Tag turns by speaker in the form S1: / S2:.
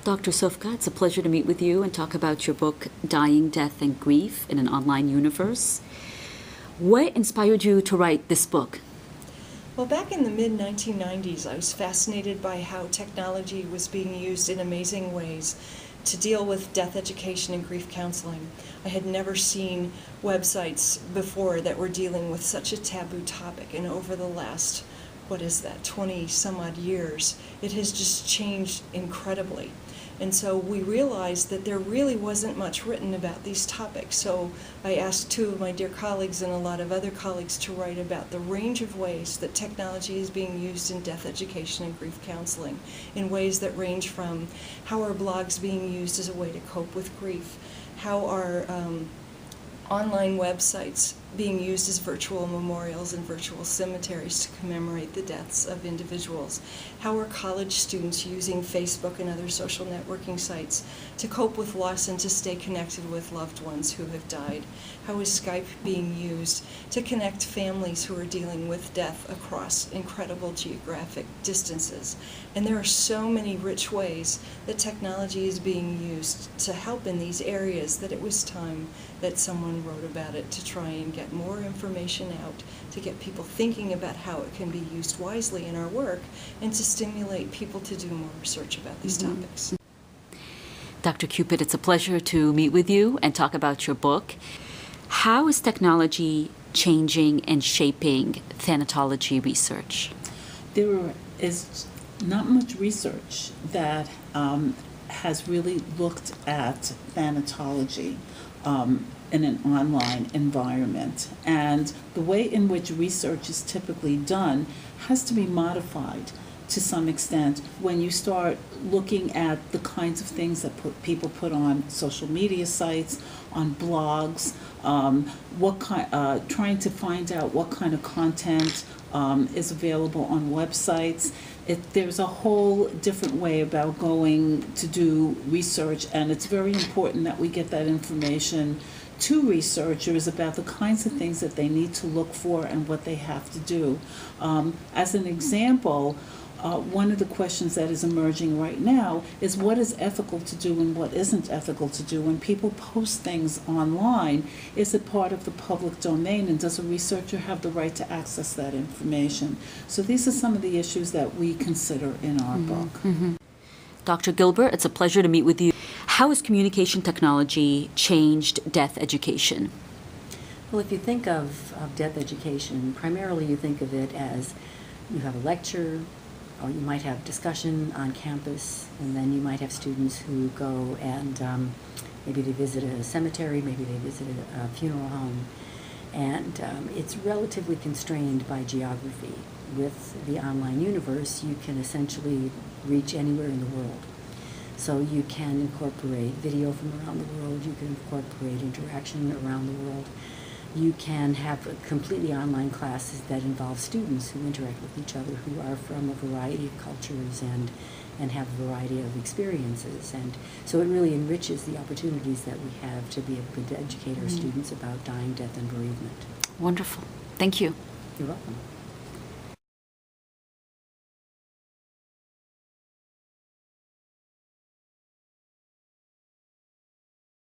S1: Dr. Sofka, it's a pleasure to meet with you and talk about your book, Dying, Death, and Grief in an Online Universe. What inspired you to write this book?
S2: Well, back in the mid-1990s, I was fascinated by how technology was being used in amazing ways to deal with death education and grief counseling. I had never seen websites before that were dealing with such a taboo topic, and over the last, 20-some-odd years, it has just changed incredibly. And so we realized that there really wasn't much written about these topics. So I asked two of my dear colleagues and a lot of other colleagues to write about the range of ways that technology is being used in death education and grief counseling, in ways that range from how are blogs being used as a way to cope with grief, how are online websites being used as virtual memorials and virtual cemeteries to commemorate the deaths of individuals. How are college students using Facebook and other social networking sites to cope with loss and to stay connected with loved ones who have died? How is Skype being used to connect families who are dealing with death across incredible geographic distances? And there are so many rich ways that technology is being used to help in these areas that it was time that someone wrote about it to try and get more information out, to get people thinking about how it can be used wisely in our work, and to stimulate people to do more research about these topics.
S1: Dr. Cupid, it's a pleasure to meet with you and talk about your book. How is technology changing and shaping thanatology research?
S3: There is not much research that has really looked at thanatology in an online environment. And the way in which research is typically done has to be modified to some extent when you start looking at the kinds of things that people put on social media sites, on blogs, trying to find out what kind of content is available on websites. There's a whole different way about going to do research, and it's very important that we get that information to researchers about the kinds of things that they need to look for and what they have to do. As an example, one of the questions that is emerging right now is what is ethical to do and what isn't ethical to do. When people post things online, is it part of the public domain, and does a researcher have the right to access that information? So these are some of the issues that we consider in our book.
S1: Dr. Gilbert, it's a pleasure to meet with you. How has communication technology changed death education?
S4: Well, if you think of death education, primarily you think of it as you have a lecture, or you might have discussion on campus, and then you might have students who go and maybe they visit a cemetery, maybe they visit a funeral home, and it's relatively constrained by geography. With the online universe, you can essentially reach anywhere in the world. So you can incorporate video from around the world, you can incorporate interaction around the world. You can have completely online classes that involve students who interact with each other, who are from a variety of cultures and have a variety of experiences. And so it really enriches the opportunities that we have to be able to educate our students about dying, death, and bereavement.
S1: Wonderful. Thank you.
S4: You're welcome.